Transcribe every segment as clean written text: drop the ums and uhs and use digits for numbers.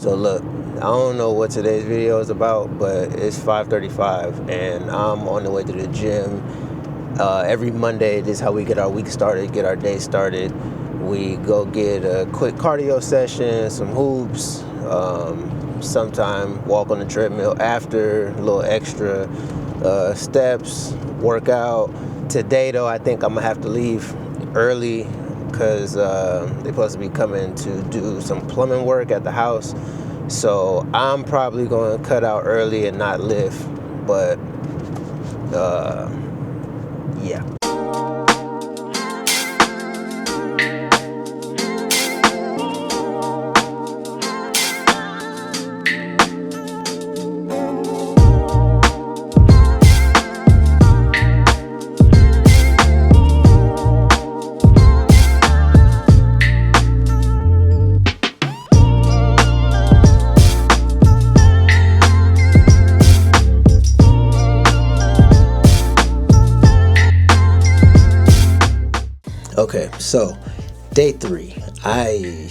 So look, I don't know what today's video is about, but it's 5:35 and I'm on the way to the gym. Every Monday, this is how we get our week started, get our day started. We go get a quick cardio session, some hoops, sometime walk on the treadmill after, a little extra steps, workout. Today though, I think I'm gonna have to leave early because they're supposed to be coming to do some plumbing work at the house. So I'm probably going to cut out early and not lift, but yeah. Okay, so day 3, I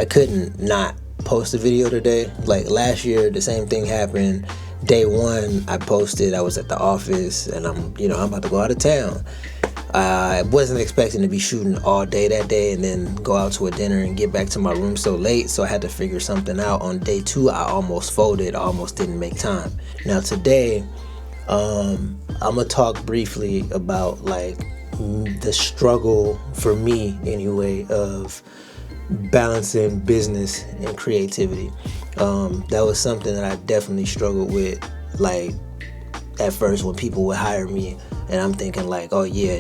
couldn't not post a video today. Like last year, the same thing happened. Day 1, I posted. I was at the office, and I'm about to go out of town. I wasn't expecting to be shooting all day that day, and then go out to a dinner and get back to my room so late. So I had to figure something out. On day 2, I almost folded. I almost didn't make time. Now today, I'm gonna talk briefly about like the struggle for me anyway of balancing business and creativity. That was something that I definitely struggled with, like at first when people would hire me and I'm thinking like, oh yeah,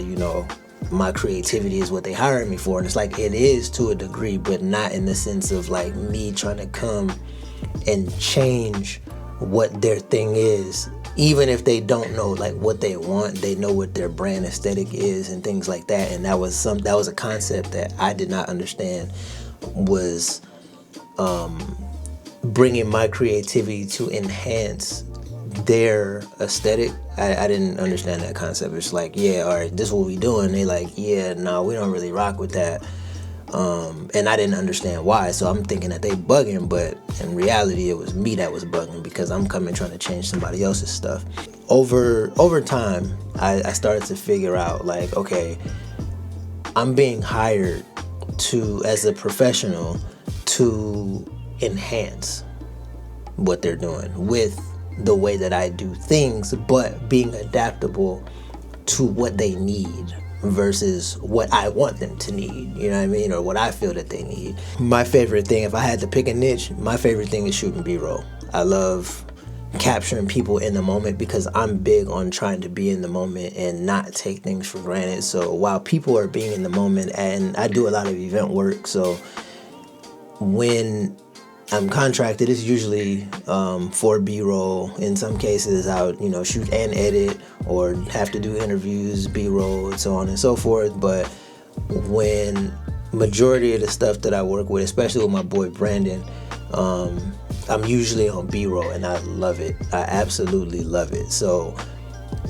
my creativity is what they hired me for, and it's like it is to a degree, but not in the sense of like me trying to come and change what their thing is. Even if they don't know like what they want, they know what their brand aesthetic is and things like that. And that was a concept that I did not understand was bringing my creativity to enhance their aesthetic. I didn't understand that concept. It's like, yeah, all right, this is what we doing. They like, yeah, no, we don't really rock with that. And I didn't understand why, so I'm thinking that they bugging, but in reality it was me that was bugging because I'm coming trying to change somebody else's stuff. Over time, I started to figure out like, okay, I'm being hired as a professional to enhance what they're doing with the way that I do things, but being adaptable to what they need versus what I want them to need, you know what I mean, or what I feel that they need. My favorite thing, if I had to pick a niche, my favorite thing is shooting B-roll. I love capturing people in the moment because I'm big on trying to be in the moment and not take things for granted. So while people are being in the moment, and I do a lot of event work, so when I'm contracted, it's usually for B-roll. In some cases, I would, shoot and edit or have to do interviews, B-roll, and so on and so forth. But when majority of the stuff that I work with, especially with my boy Brandon, I'm usually on B-roll, and I love it. I absolutely love it. So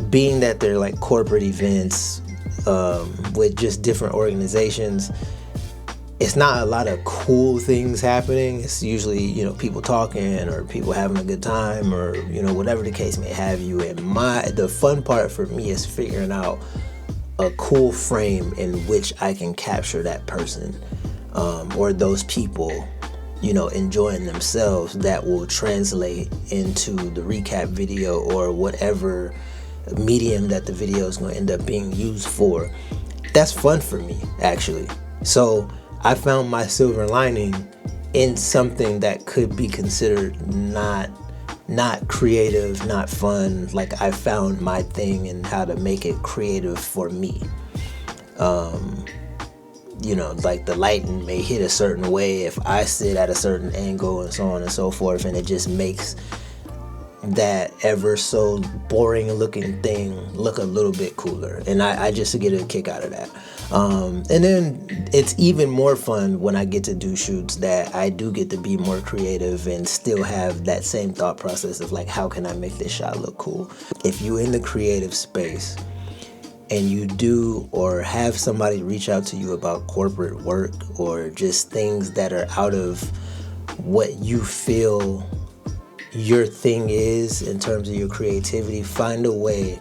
being that they're like corporate events with just different organizations, it's not a lot of cool things happening. It's usually, people talking or people having a good time or, whatever the case may have you. And the fun part for me is figuring out a cool frame in which I can capture that person or those people, enjoying themselves, that will translate into the recap video or whatever medium that the video is going to end up being used for. That's fun for me, actually. So I found my silver lining in something that could be considered not creative, not fun. Like I found my thing and how to make it creative for me. Like the lighting may hit a certain way if I sit at a certain angle and so on and so forth, and it just makes that ever so boring looking thing look a little bit cooler, and I just get a kick out of that. And then it's even more fun when I get to do shoots that I do get to be more creative and still have that same thought process of like, how can I make this shot look cool? If you're in the creative space and you do or have somebody reach out to you about corporate work or just things that are out of what you feel your thing is in terms of your creativity. Find a way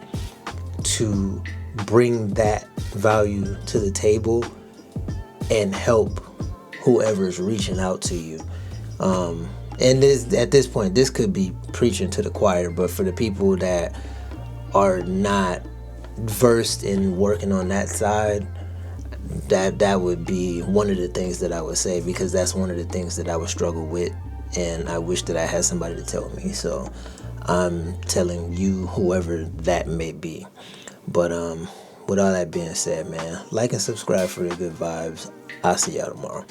to bring that value to the table and help whoever's reaching out to you. And at this point, this could be preaching to the choir, but for the people that are not versed in working on that side, that would be one of the things that I would say, because that's one of the things that I would struggle with, and I wish that I had somebody to tell me. So I'm telling you, whoever that may be. But with all that being said, man, like and subscribe for the good vibes. I'll see y'all tomorrow.